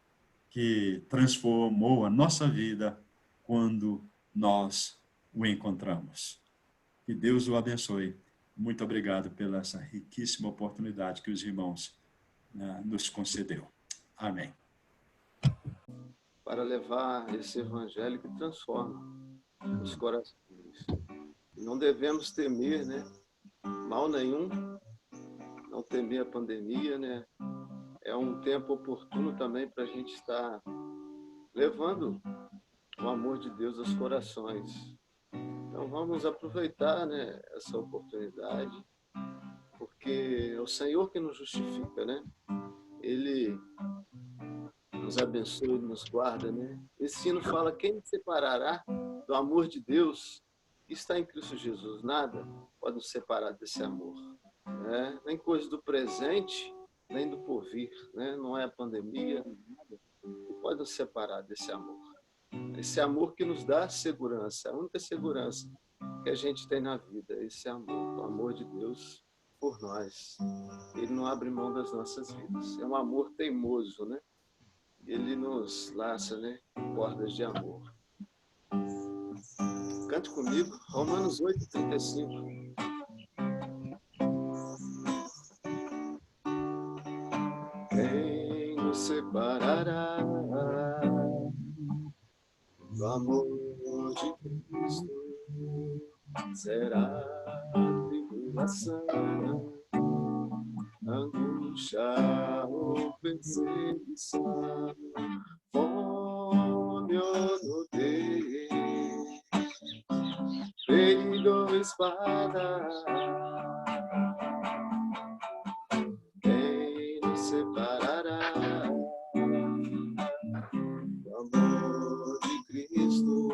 que transformou a nossa vida quando nós o encontramos. Que Deus o abençoe. Muito obrigado pela essa riquíssima oportunidade que os irmãos nos concedeu. Amém. Para levar esse evangelho que transforma os corações. Não devemos temer, né? Mal nenhum, não temer a pandemia, né? É um tempo oportuno também para a gente estar levando o amor de Deus aos corações. Então vamos aproveitar, né, essa oportunidade, porque é o Senhor que nos justifica, né? Ele nos abençoa, nos guarda, né? Esse hino fala, quem nos separará do amor de Deus que está em Cristo Jesus? Nada pode nos separar desse amor, né? Nem coisa do presente, nem do porvir, né? Não é a pandemia, nada que pode nos separar desse amor. Esse amor que nos dá segurança, a única segurança que a gente tem na vida, esse amor, o amor de Deus por nós. Ele não abre mão das nossas vidas. É um amor teimoso, né? Ele nos laça, né? Cordas de amor. Cante comigo, Romanos 8:35. Quem nos separará do amor de Cristo? Será tribulação, angústia ou perseguição, fome ou nudez, perigo ou espada. Quem nos separará do amor de Cristo?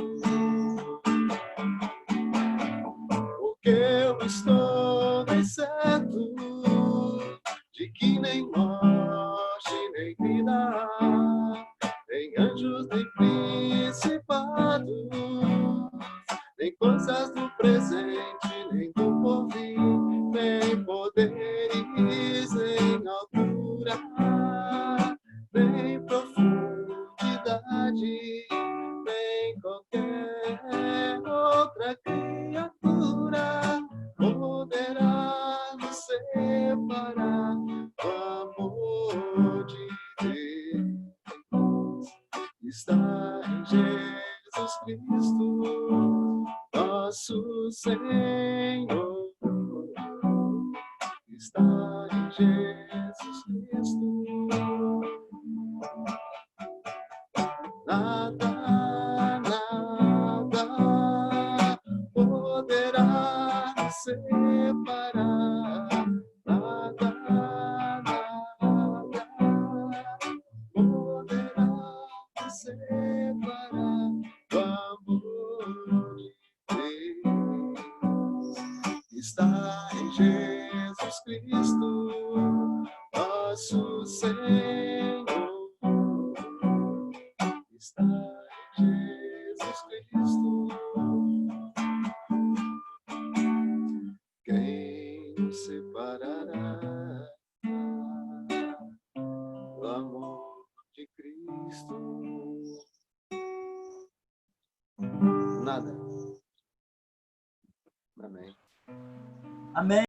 Porque eu estou bem certo de que nem morte, nem vida, nem anjos, nem principados, nem coisas do presente, nem do porvir, nem poderes, nem altura, nem profundidade, nem qualquer outra criatura poderá nos separar do amor de Deus. Está em Jesus Cristo, nosso Senhor. Está em Jesus Cristo. Nada, nada poderá nos separar. Nada, nada poderá nos separar do amor de Deus. Está em Jesus Cristo, nosso Senhor. Está em Jesus Cristo. Quem nos separará do amor de Cristo? Nada. Amém. Amém.